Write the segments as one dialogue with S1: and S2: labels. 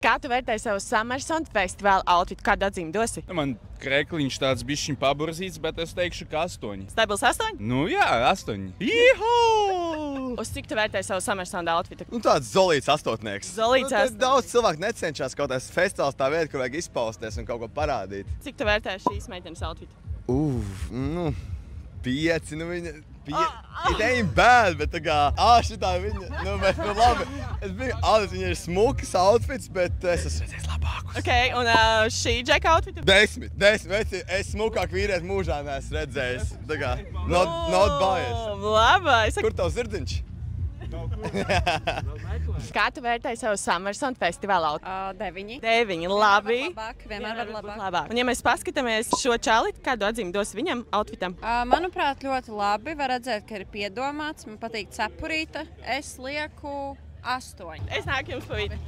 S1: Kā tu vērtēji savu Summersont festivāla outfitu? Kādu atzīmi dosi?
S2: Man krekliņš tāds bišķiņ paburzīts, bet es teikšu, ka 8.
S1: Stabils 8?
S2: Nu jā, 8. Iho!
S1: Uz cik tu vērtēji savu Summersont outfitu?
S3: Nu, tāds zolīts astotnieks.
S1: Zolīts
S3: Nu,
S1: astotnieks.
S3: daudz cilvēku necenšas kaut kāds festivāls tā vieta, kur vajag izpausties un kaut ko parādīt.
S1: Cik tu vērtēji šīs meitenes outfitu?
S3: Nu, 5, nu viņa... It ain't bad, bet tā kā, šitā viņa, bet labi. Es biju, viņa ir smukas outfits, bet es esmu redzējis labākus.
S1: Ok, un šī džeka outfitu?
S3: 10. Es smukāk vīrietis mūžā neesmu redzējis. Tā kā, not biased.
S1: Labais.
S3: Kur tavs zirdziņš?
S1: Kā tu vērtēji savu Summersont festivāla outfitu?
S4: 9.
S1: 9, labi.
S4: Vienmēr var labāk.
S1: Un ja mēs paskatāmies šo čali, kādu atzīmi dos viņam outfitam?
S4: Manuprāt, ļoti labi. Var redzēt, ka ir piedomāts. Man patīk cepurīte. Es lieku 8.
S1: Es nāku jums pa vidu.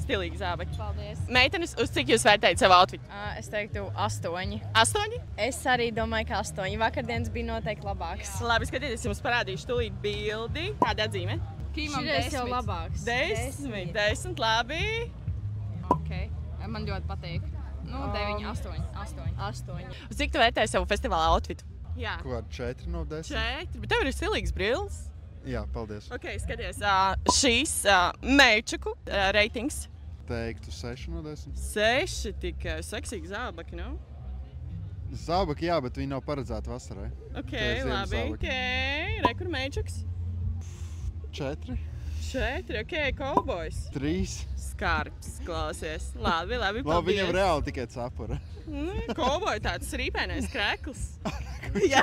S1: Stilīgi zābaki.
S4: Paldies.
S1: Meitenes, uz cik jūs vērtējat savu outfitu?
S4: Es teiktu 8.
S1: 8?
S4: Es arī domāju, ka 8. Vakardienas bija noteikti labāks.
S1: Labi, skatieties, jums parādīšu tūlīt bildi. Kāda atzīme?
S4: Šireiz jau labāks.
S1: 10, labi.
S4: Ok. Man ļoti patīk. Nu, 9, 8.
S1: Uz cik tu vērtēji savu festivāla outfitu? Jā.
S5: Ko ar 4 no 10?
S1: 4, bet tev ir stilīgs brilles.
S5: Jā, paldies.
S1: Ok, skaties, šīs mērčuku reitings.
S5: Teiktu 6 no 10.
S1: 6 tikai seksīgi zābaki, nu?
S5: Zābaki, jā, bet viņi nav paredzēti vasarai.
S1: Ok,
S5: Tie ir ziemas
S1: labi.
S5: zābaki.
S1: Ok, rekur mērčuks.
S5: 4,
S1: 4, ok, cowboys.
S5: 3.
S1: Skarbs, klausies. Labi,
S5: Labi,
S1: paldies.
S5: viņam reāli tikai cepura.
S1: Cowboy tāds rīpēnais krekls. Jā.